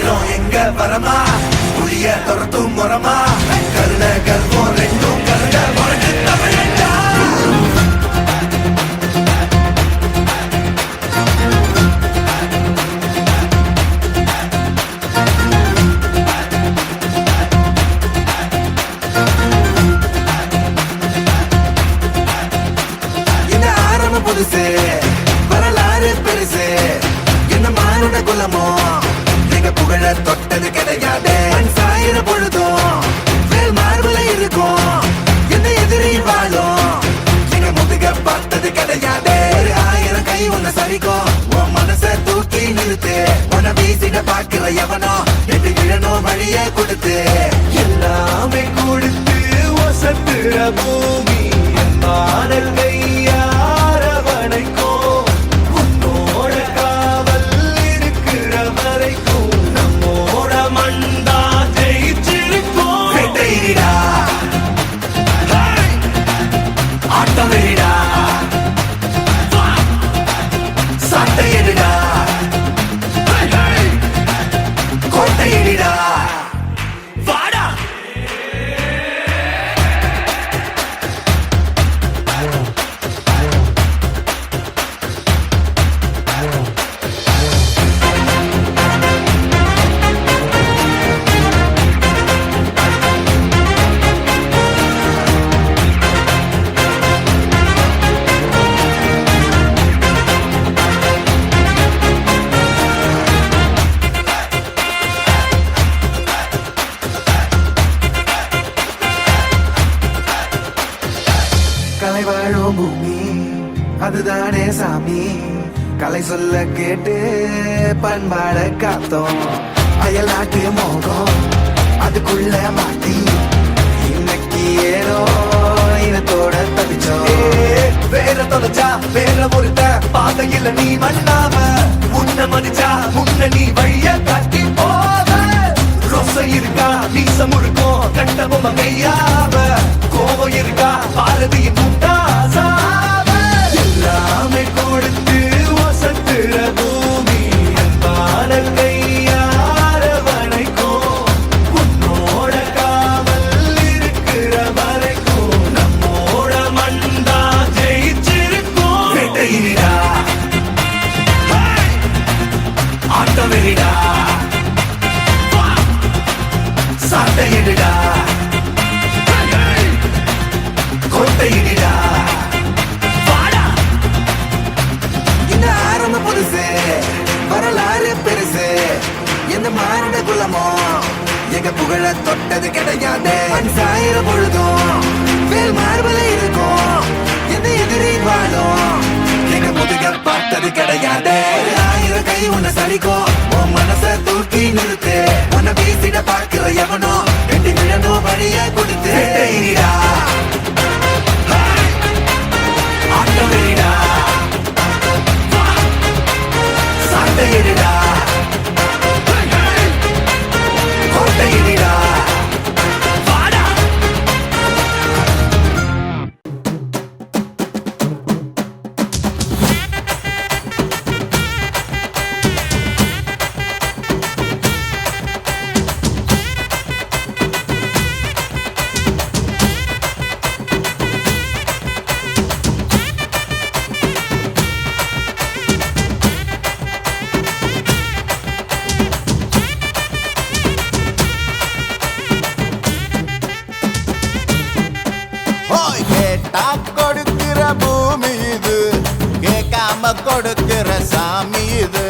வீரம் எங்க வரமா புளிய துரத்தும் முறமா கருண கர்வம் ரெண்டும் கருண முரட்டு தமிழண்டா என்ன ஆரம்பம் புதுசு வரலாறு பெருசு என்ன மானுட குலமோ எங்க புகழ தொட்டது கிடையாது சாயிர பொழுதும் வேல் மார்புல இருக்கும் என்ன எதிரி வாழும் எங்க முதுக பார்த்தது கிடையாது ஒரு 1000 கை உன்னை சரிக்கும் உன் மனச தூக்கி நிறுத்து உன்னை வீசிட பாக்குற எவனோ எட்டு விழணும் வழிய கொடுத்து எல்லாமே கொடுத்து வசத்துற பூமி மாடல் கையாரவணைக்கும் உன்னோட காவல் இருக்கிற வரைக்கும் நம்மோட மண்டா ஜெயிச்சிருக்கும் வெட்டையிடா ஆட்டம் வெறிடா சட்டையிடா கோட்டையிடா வாடா கலை வாழும் பூமி அதுதானே சாமி கலை சொல்ல கேட்டு பண்பாட காத்தோம் அயல்நாட்டு மோகம் அதுக்குள்ள மாட்டி இன்னைக்கு ஏனோ இனத்தோட தவிச்சோம் வேற தொலைச்சா வேற ஒருத்த பாதையில நீ மண்ணாம முன்ன மதிச்சா முன்ன நீ வழிய காட்டி போத ரோசை இருக்கா நீசம் இருக்கும் கண்டபொம்ம மெய்யாம கோபம் இருக்கா பாரதியின் முட்டாசாம எல்லாமே கொடுத்து வசத்துற பூமி பாடல் கையாரவணைக்கும் உன்னோட காவல் இருக்கிற வரைக்கும் நம்மோட மண்டா ஜெயிச்சிருக்கும் வெட்டையிடா ஆட்டம் வெறிடா சட்டையிடா கோட்டையிடா வாடா இந்த ஆரம்பம் புதுசு வரலாறு பெருசு எந்த மானுட குலமோ எங்க புகழ தொட்டது கிடையாது சாயிர பொழுதும் வேல் மார்புல இருக்கும் எந்த எதிரி வாழும் எங்க முதுக பார்த்தது கிடையாது 1000 கை உன்னை சரிக்கும் உன் மனச தூக்கி நிறுத்து உன்னை வீசிட பார்க்கிற எவனோ எட்டு விழணும் வழிய கொடுத்து ஆட்டம் வெறிடா சட்டையிடா கோட்டையிடா வாடா கொடுக்கிற பூமி இது கேட்காம கொடுக்கிற சாமி இது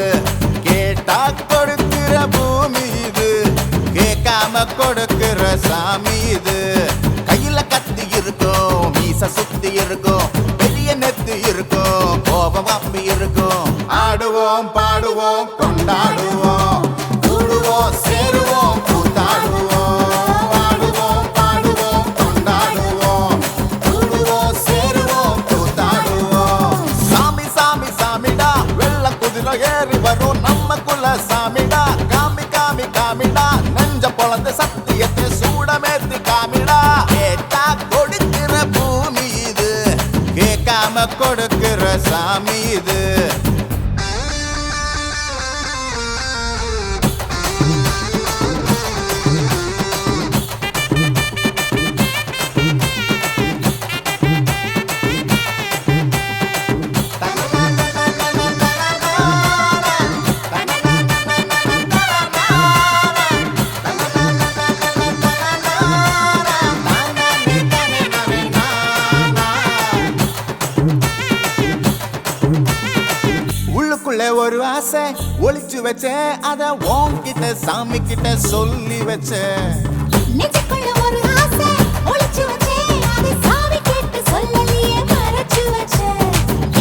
கேட்டா கொடுக்கிற பூமி இது கேட்காம கொடுக்கிற சாமி இது கையில கத்தி இருக்கும் மீச சுத்தி இருக்கும் பெரிய நெத்தி இருக்கும் கோபம் அப்பி இருக்கும் ஆடுவோம் பாடுவோம் கொண்டாடுவோம் கூடுவோம் சேருவோம் கூத்தாடுவோம் ஏறி வரும் நம்ம குல சாமிடா காமி காமி காமிடா நெஞ்ச பொழந்த சத்தியத்தை சூடமேத்து காமிடா கேட்டா கொடுக்கிற பூமி இது கேட்காம கொடுக்கிற சாமி இது ஆசை ஒளிச்சு வச்சேன் அத உன்கிட்ட சாமி கிட்ட சொல்லி வச்சேன் நெஞ்சுக்குள்ள ஒரு ஆசை ஒளிச்சு வச்சேன் அதை சாமி கிட்ட சொல்லலையே மறைச்சு வச்சேன்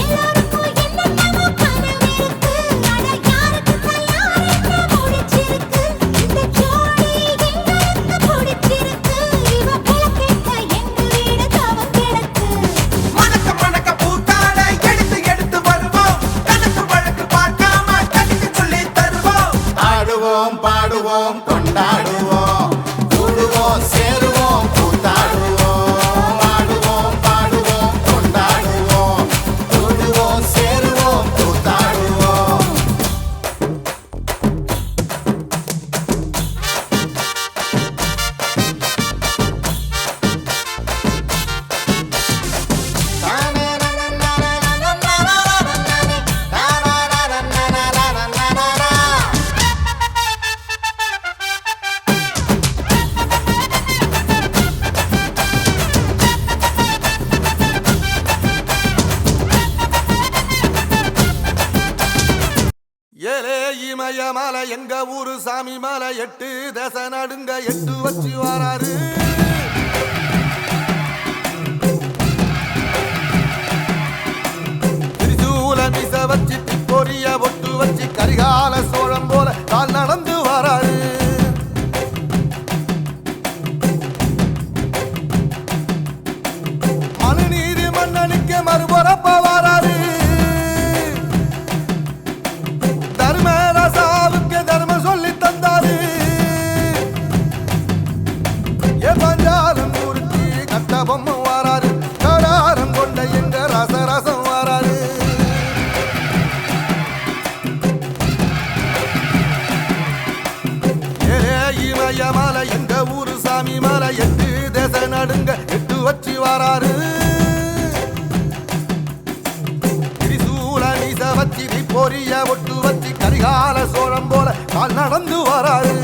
எல்லாருக்கும் என்னென்னமோ கனவு இருக்கு அட யாருக்கு கல்யாணம் முடிச்சிருக்கு இந்த ஜோடி எங்களுக்கு பிடிச்சிருக்கு இவ போல கேட்ட எங்க வீடு தவம் கிடக்கு மணக்க மணக்க பூத்தாட எடுத்து எடுத்து வருவோம் கணக்கு வழக்கு பார்க்காம கணக்கு சொல்லி தருவோம் ஆடுவோம் பாடுவோம் கொண்டாடுவோம் கூடுவோம் சேருவோம் கூத்தாடுவோம் ஆடுவோம் பாடுவோம் கொண்டாடுவோம் கூடுவோம் சேருவோம் கூத்தாடுவோம் ஏலே இமய மலை எங்க ஊரு சாமி மலை 8 தசை நடுங்க 8 வச்சு வராரு திரிசூல மிச வச்சு பொரிய ஒட்டு வச்சு கரிகால சோழம் போல கால் நடந்து வராரு மனுநீதி மன்னனுக்கு மறுபரப்ப வராரு தர்மராசாவுக்கு தர்மம் சொல்லி தந்தாரு ஏ பஞ்சாலம் ஊருக்கு கட்ட பொம்மை வாராரு கடாரம் கொண்ட எங்க ரசரசம் வாராரு ஏ இமய மலை எங்க ஊரு சாமி மலை 8 தேச நடுங்க 8 வச்சு வாராரு வச்சி பொரிய ஒட்டு வச்சி கரிகால சோழம் போல கால் நடந்து வராரு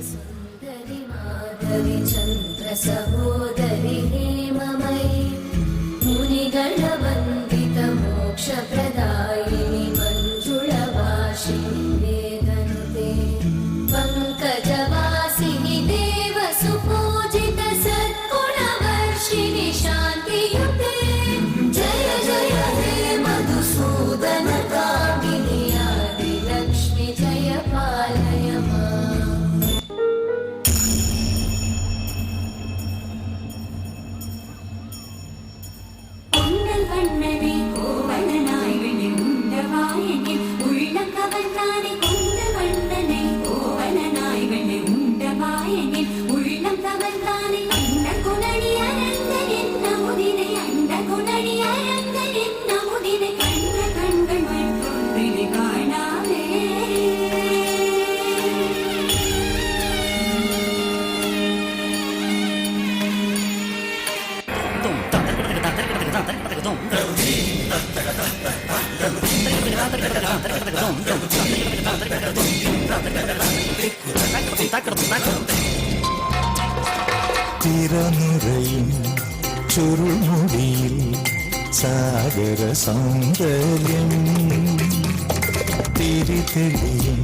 सुन्दरि माधवि चन्द्र सहोदरि हेममयि मुनिगणवन्दित मोक्षप्रदायिनि मञ्जुळवासिनि वेदनुते पङ्कजवासिनि देवसुपूजित सद्गुणवर्षिणि शान्तियुते जय जय हे मधुसूदन कामिनि आदिलक्ष्मि जय पालय माम् கண்ணனை கோவலனாய் வெளியுண்டவாயனில் உள்ள கவர்ந்தானே கொண்ட வண்ணனை கோவலனாய் வெளியுண்டவாயனில் உள்ளம் கவர்ந்தானே அண்ட குணடி அரங்கன் என்ன முதினை அண்ட குணடி அரங்கன் என்ன முதினை கண்ட கண்கள் மற்றொன்றினை காணாமே തിരനിറയും ചുരുമുടിയിൽ സാഗര സൗന്ദര്യം തിരിതെളിയും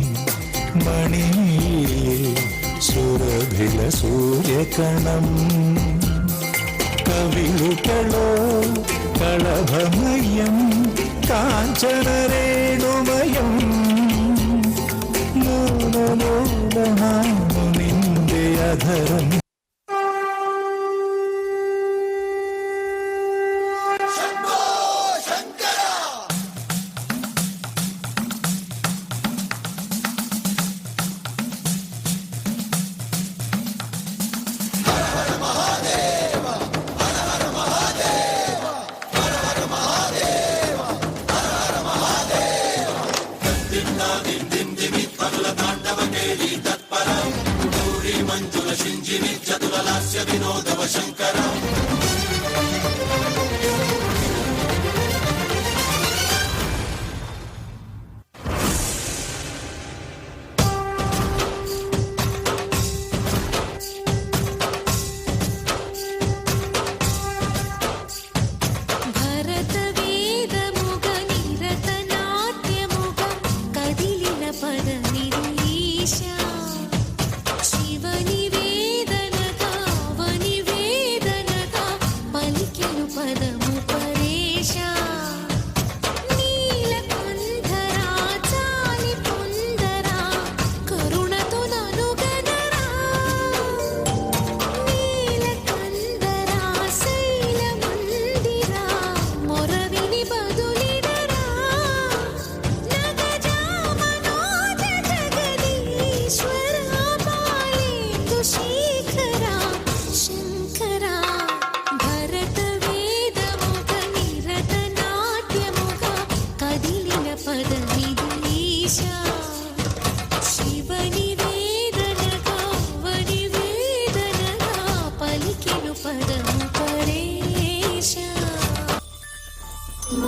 മണിയിൽ സുരഭില സൂര്യകണം കവിളുകളോ കളഭമയം കാഞ്ചനരേണുമയം ലോലലോലമാണു നിന്റെ അധരം మంజుల సింజిని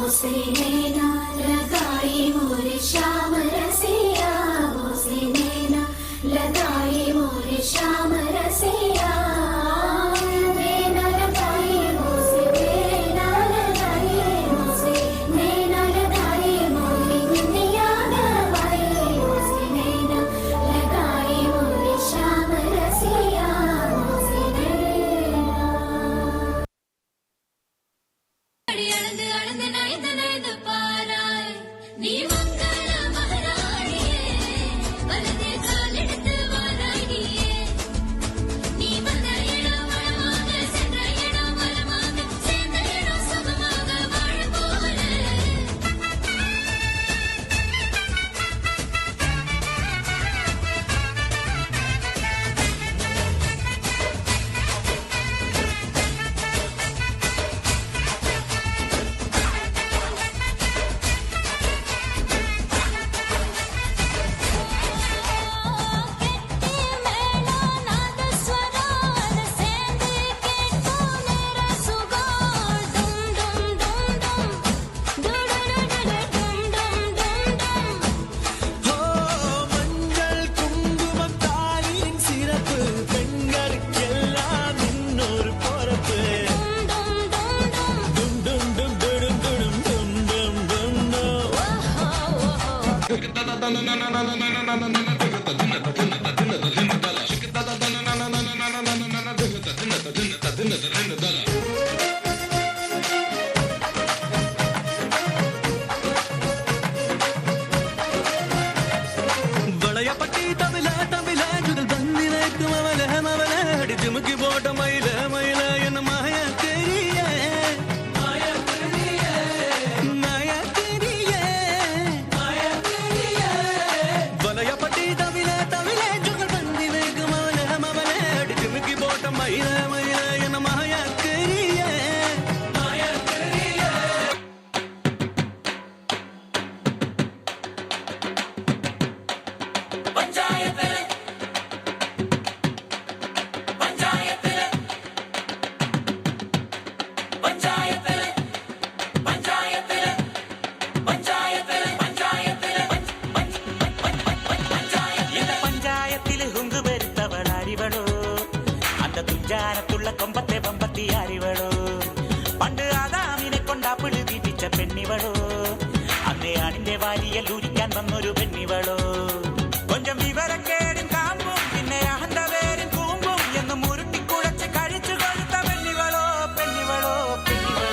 से नैना लगाई मोरे श्याम रसिया से नैना लगाई मोरे श्याम रसिया नैना लगाई मोसे नैना लगाई मोसे नैना लगाई मोरे दुनिया गवाई मोसे नैना लगाई मोरे श्याम रसिया मोसे नैना அடி அளந்து அளந்து நைந்து நைந்து பாராய் நீ மங்கள மகாராணியே வலது கால் எடுத்து வாராய் நீயே நீ வந்த இடம் வளமாக சென்ற இடம் வளமாக சேர்ந்த இடம் சுகமாக வாழ போகிறேன் கெட்டி மேளம் நாதஸ்வரம் அது சேர்ந்து கேட்கும் நேர சுகம் டும் டும் டும் டும் டுடுடுடுடு டும் டும் டும் டும் மஞ்சள் குங்குமம் தாயின் சிறப்பு பெண்களுக்கெல்லாம் இன்னொரு பொறப்பு டும் டும் டும் டும் டும் டும் டும் டும் டும் டும் டும் டும் வளையப்பட்டி தவில தவில சுடல் தந்தி வைக்கும் அவல மவல அடி ஜிமுக்கி போட்ட மயில மயில என்ன மாய தெரிய மாய தெரிய வளையப்பட்டி தவில தவில சுடல் தந்தி வைக்கும் அவல மவல அடி ஜிமுக்கி போட்ட மயில மயில என்ன மாய தெரிய மாய தெரிய പഞ്ചായത്തില് ഹുങ്ക് വരുത്തവൾ അറിവളോ അന്ത തുഞ്ചാനത്തുള്ള കൊമ്പത്തെ പമ്പത്തി അറിവളോ പണ്ട് ആദാമിനെ കൊണ്ടാ പിടിപ്പിച്ച പെണ്ണിവളോ അന്നേ ആണിന്റെ വാരിയൽ ഊരിക്കാൻ വന്നൊരു പെണ്ണിവളോ കൊഞ്ചം വിവരക്കേടും കാമ്പും പിന്നെ അഹന്ത പേരും കൂമ്പും എന്നും ഉരുട്ടിക്കുഴച്ച് കഴിച്ചു കൊഴുത്ത പെണ്ണിവളോ പെണ്ണിവളോ പെണ്ണിവളോ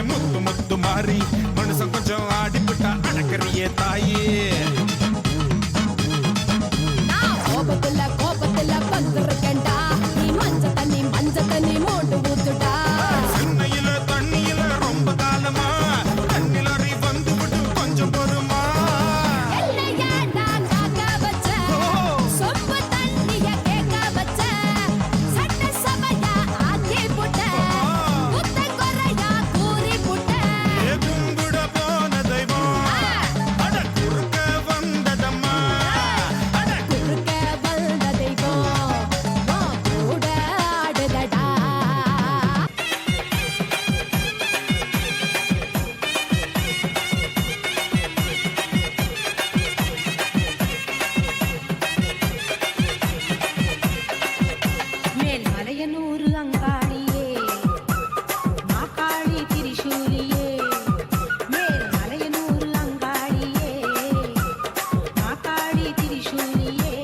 முத்து முத்து மாறி மனுஷன் கொஞ்சம் ஆடிப்புட்டா அடக்கறியே தாயே நான் கோபத்துல பத்திருக்கேன்டா நீ மஞ்ச தண்ணி மோட்டு ஊத்துடா சென்னையில தண்ணியில ரொம்ப காலமா தண்ணிலறி வந்து விட்டு கொஞ்சம் பொறுமா என்னையா நான் காக்க வச்ச சொப்பு தண்ணிய கேட்க வச்ச சட்ட சபையா ஆக்கி புட்ட புத்த கொறையா கூறி புட்ட கும்பிட போன தெய்வம் அட குறுக்க வந்ததம்மா குறுக்க வந்த தெய்வம் உன் கூட ஆடுதடா மேல்மலையனூர் அங்காளியே மாக்காளி திரிசூலியே மேல்மலையனூர் அங்காளியே மாக்காளி திரிசூலியே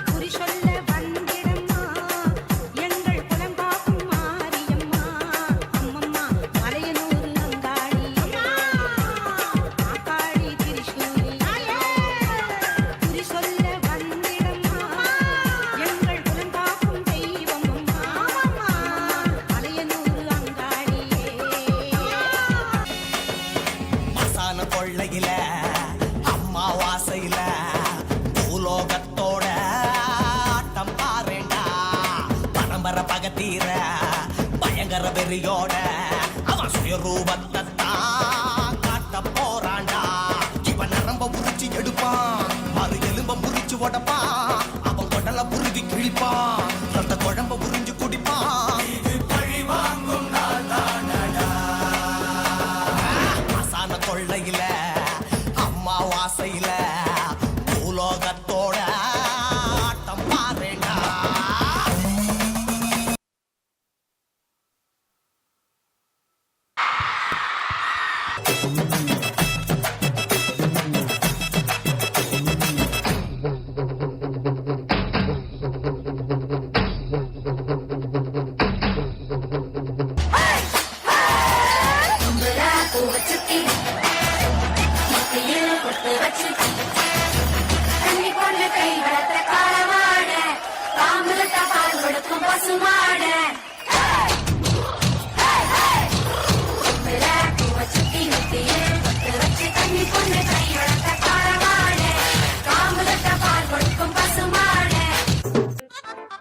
குறி சொல்ல வந்திடம்மா எங்கள் குலம் காக்கும் மாரியம்மா அம்மம்மா மலையனூர் அங்காளி மாக்காளி திரிசூலியே குறி சொல்ல வந்திடம்மா எங்கள் குலம் காக்கும் தெய்வம் அம்மா மலையனூர் அங்காளியே மசான கொள்ளையில அம்மா வாசையில பூலோகத்தோட ஆட்டம் பாருண்டா பரம்பரை பகத்தீர பயங்கர வெறியோட அவன் சுயரூபத்தை தான் காட்ட போறான்டா இவன் நரம்ப புரிச்சு எடுப்பான் மறு எலும்ப புரிச்சு உடப்பான் அவன் குடல புரிஞ்சு கிழிப்பான் ரத்த குழம்ப புரிஞ்சு குடிப்பான் மசான கொள்ளையில அம்மா வாசையில பூலோகத்தோட ஆட்டம் பாருண்டா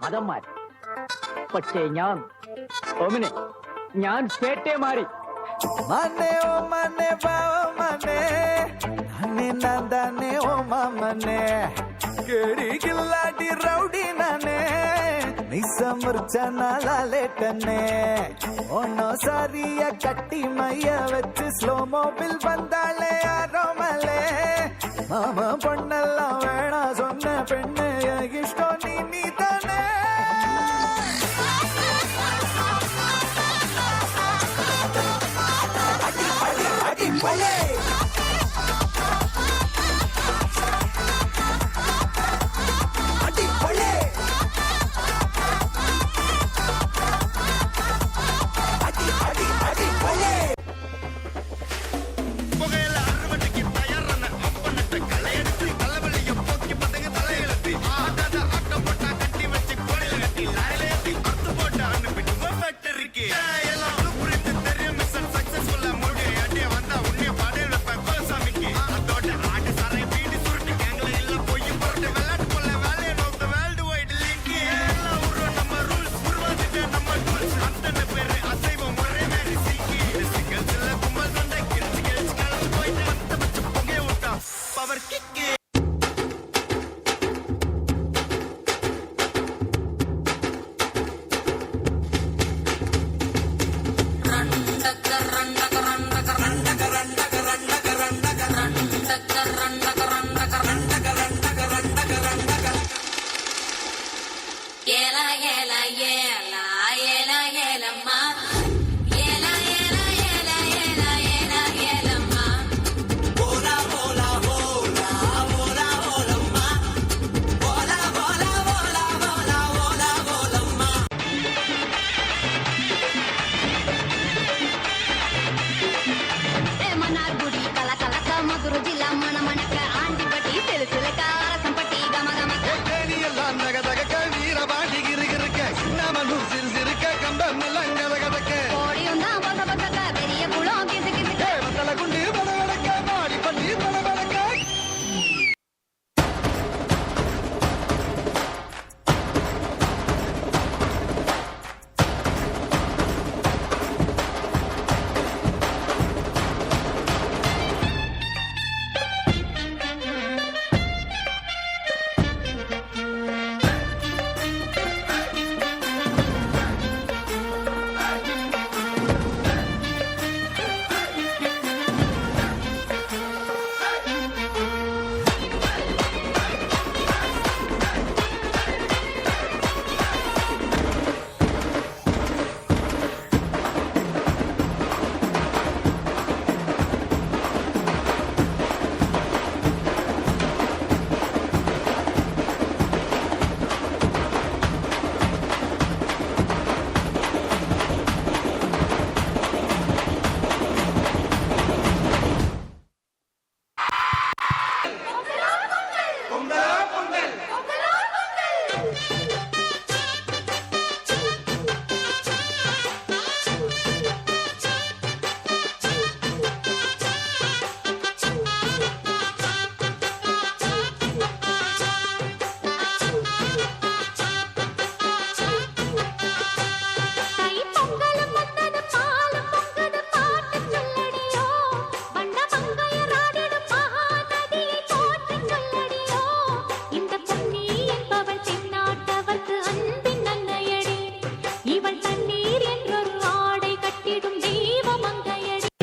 മതം മാറി പക്ഷേ ഞാൻ കേട്ടേ മാറി മനെ ഓ മനെ ബാവ മനെ നന്നെ നന്ദനെ ഓ മമനെ കേടി കില്ലാടി റൗഡി നനെ നിസമുർച്ചനാലേട്ടനെ ഒന്നോ സാരിയ കട്ടി മയ്യ വെച്ച് സ്ലോ മോബിൽ വந்தாளே ആരോമലേ മാമ പൊണ്ണെല്ലാം വേണ சொன்ன പെണ്ണ് ഇഷ്ടം നീ തന്നെ புகையில அறுவடைக்கு தயாரான அப்பனட்ட களையெடுத்து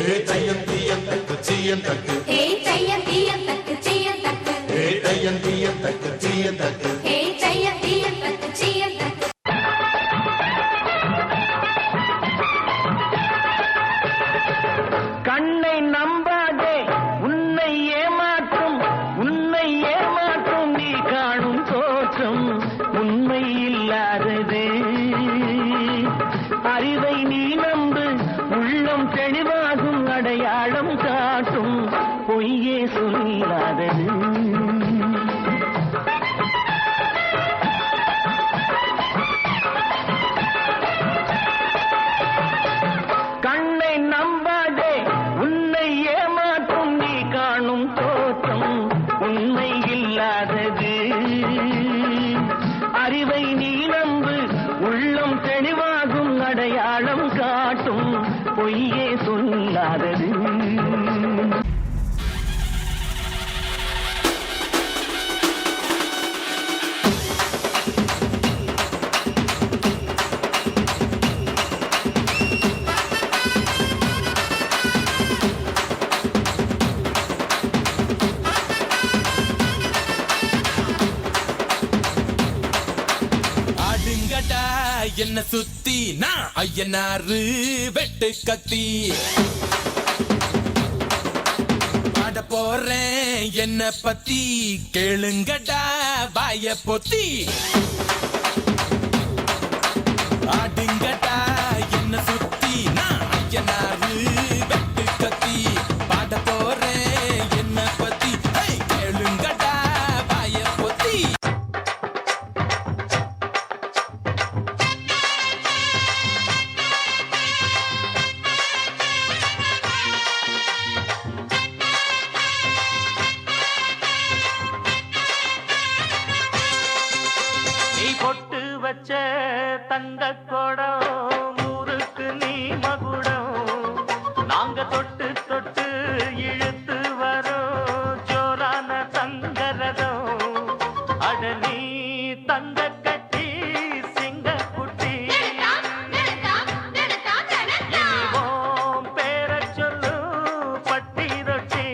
ஏய் தையம் தீயம் தக்கு செய்யன் தக்கு ஏய் தையம் தீயம் தக்கு செய்யன் தக்கு கண்ணை நம்பாதே உன்னை ஏமாற்றும் நீ காணும் தோற்றம் உண்மை இல்லாதது அறிவை நீ நம்பு உள்ளம் தெளிவாகும் அடையாளம் காட்டும் பொய்யே சொல்லாதது கண்ணை நம்பாதே உன்னை ஏமாற்றும் நீ காணும் தோற்றம் உண்மை இல்லாதது அறிவை நீ நம்பு உள்ளம் தெளிவாகும் அடையாளம் காட்டும் பொய்யே சொல்லாதது ஆடுங்கடா என்ன சுத்தி நான் ஐயனாரு வெட்டு கத்தி பாட போறேன் என்ன பத்தி கேளுங்கடா வாய பொத்தி ஆடுங்கடா என்ன சுத்தி நான் ஐயனாரு வெட்டு கத்தி பாட போறேன் என்ன பத்தி கேளுங்கடா வாய பொத்தி நீ பொட்டு வச்ச தங்க குடம் ஊருக்கு நீ மகுடம் நாங்க தொட்டு தொட்டு இழுத்து வரோம் ஜோரான தங்கரதம் அட நீ தங்க கட்டி சிங்க குட்டி இனிவோம் பேர சொல்லு பட்டி ரொட்டி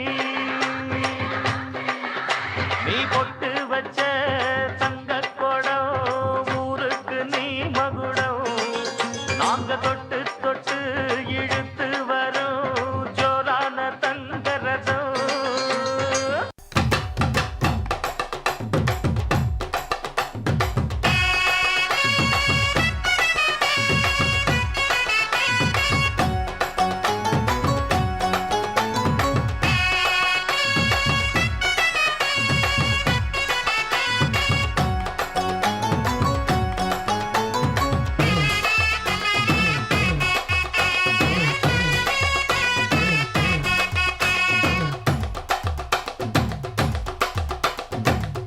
நீ பொட்டு வச்ச தங்க குடம் ஊருக்கு நீ மகுடம் நாங்க தொட்டு தொட்டு இழுத்து வரோம் ஜோரான தங்கரதம்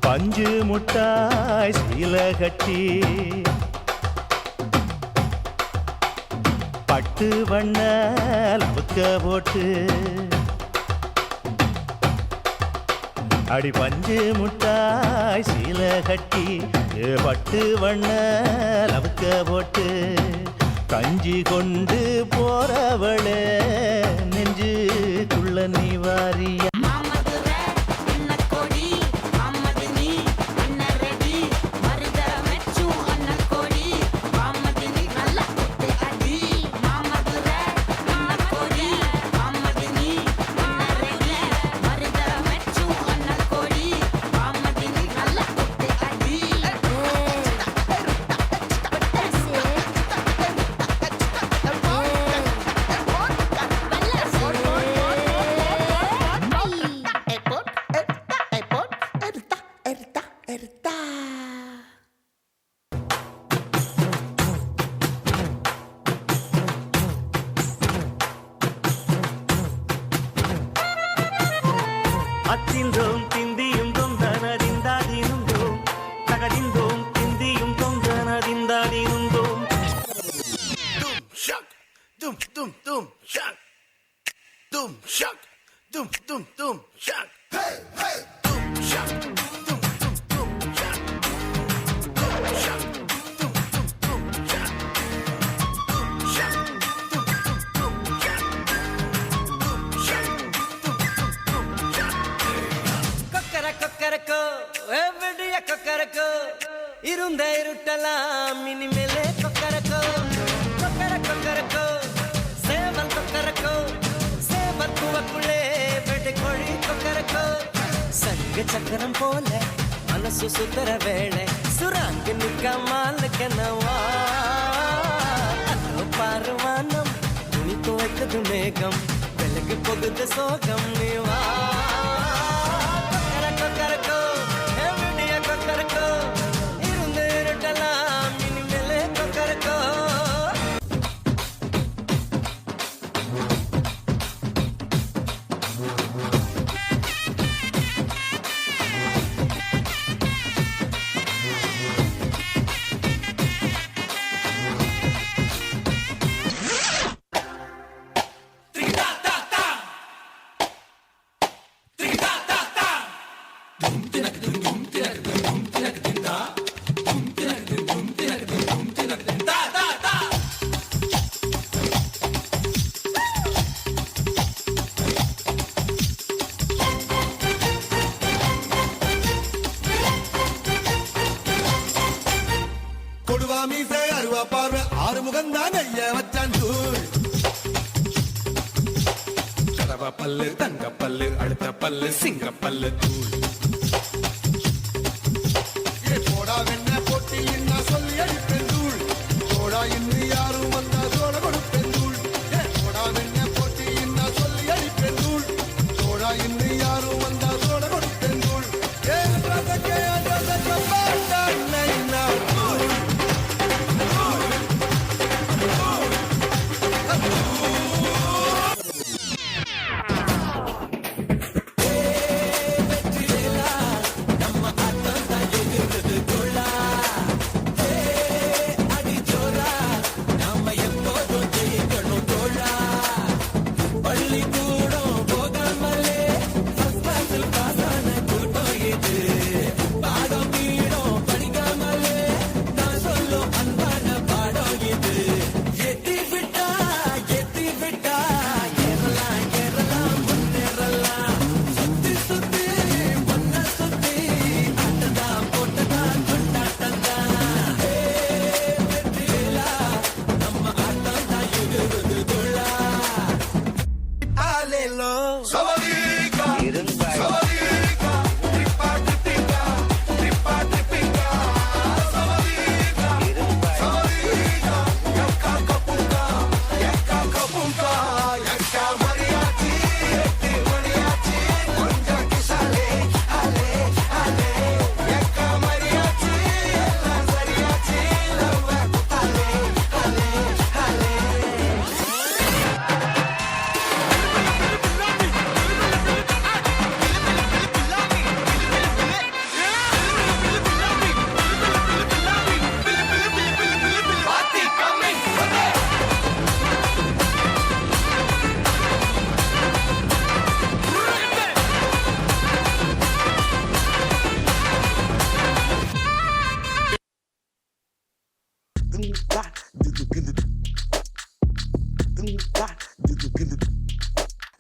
பஞ்சு முட்டாய் சீல கட்டி பட்டு வண்ண புக்க போட்டு அடி பஞ்சு முட்டாய் சீல கட்டி பட்டு வண்ண லவுக்க போட்டு கஞ்சி கொண்டு போறவளே நெஞ்சுக்குள்ள நீ வாரியா Athinthom திந்தியும் தொந்தனதிந்தாதினுந்தோம் தகதிந்தோம் திந்தியும் தொந்தனதிந்தாதினுந்தோம் Dum dum dum shak. Dum shak. Dum dum dum shak. Hey hey. Dum shak. Dum dum dum shak. Dum shak. Dum dum dum shak. Dum shak. Dum dum dum shak. சக்கரம் போல மனசு சுத்தர வேளை சுராங்கு நிற்காமலுக்கனவா பாருவானம் துணி துவைத்தது மேகம் விலகு போகுது சோகம் நீவா கொக்கரக்கோ எவடிய கொக்கரக்கோ இருந்து இருட்டலாம் இனிமேலே கொக்கரக்கோ கொடுவா மீசை அருவா பார்வை ஆறு முகம் தான் ஐய வச்சான் தூள் கதவ பல்லு தங்க பல்லு அடுத்த பல்லு சிங்க பல்லு தூள் ஏ போடா வெண்ண போட்டி நான் சொல்லி அடிப்பேன் தூள் போடா இன்று யாரும் வந்தா தோட கொடுப்பேன் தூள் ஏ போடா வெண்ண போட்டி நான் சொல்லி அடிப்பேன் தூள் போடா இன்று யாரும் வந்தா தோட கொடுப்பேன் தூள் ஏ ரதக்கே ரதக்க பாட்டா நைனா தூள்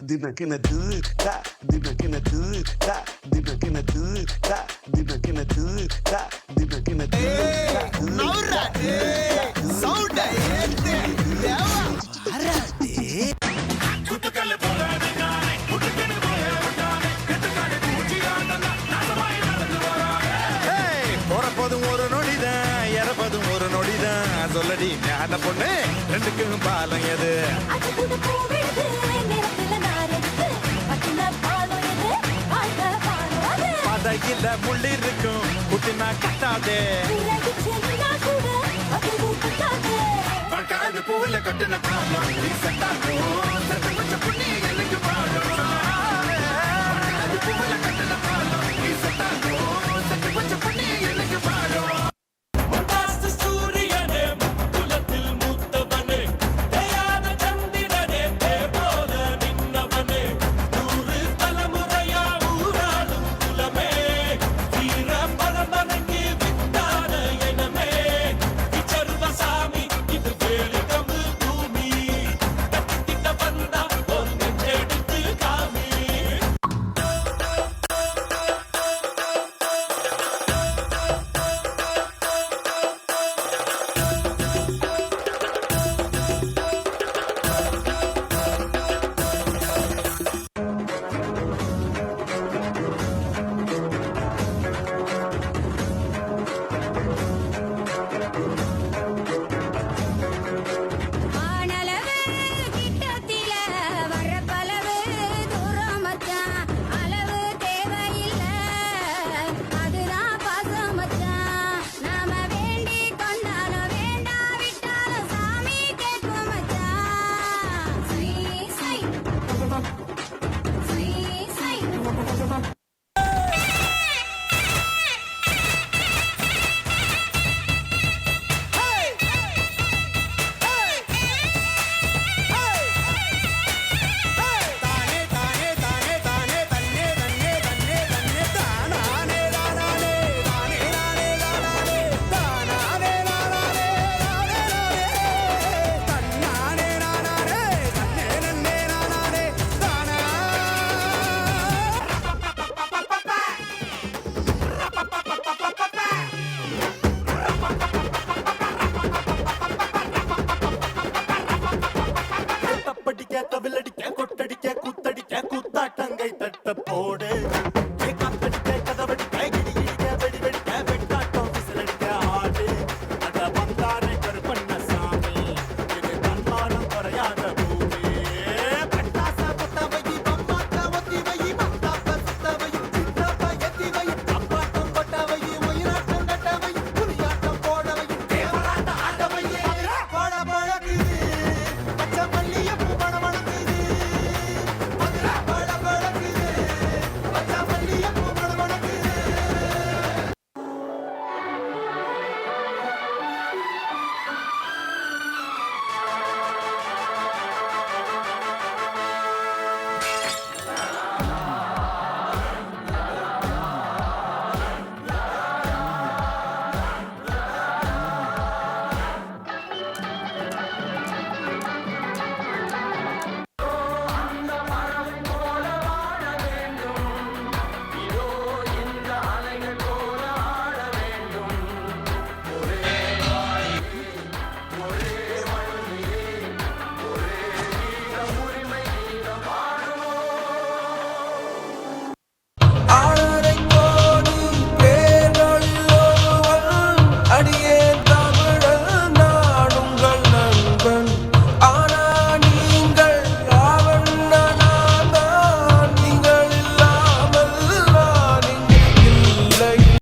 Dina kena do that, dina kena do that, dina kena do that, dina kena do that, dina kena do that. நவுரா சவுண்ட ஏத்து தேவா அரடி குத்துக்கல்ல போறானே குத்துக்கல்ல போறானே கெட்டுக்காடு பூச்சியாண்டா நாசமாய் நடந்து வரானே ஏய் போறப்போதும் ஒரு நொடிதான் இறப்பதும் ஒரு நொடிதான் சொல்லடி ஞான பொண்ணு ரெண்டுக்கும் பாலம் எது அது கூட போவிடுது நேரத்துல நாரெடுத்து பட்டின பாலம் எது வாழ்க வாழ்வாது பதையில முள்ளி இருக்கும் குட்டினா கட்டாதே உலகிச்சு நின்னா கூட அது ஊக்கத்தாது பட்டாது பூவில கட்டுன காலம் நீ சட்டா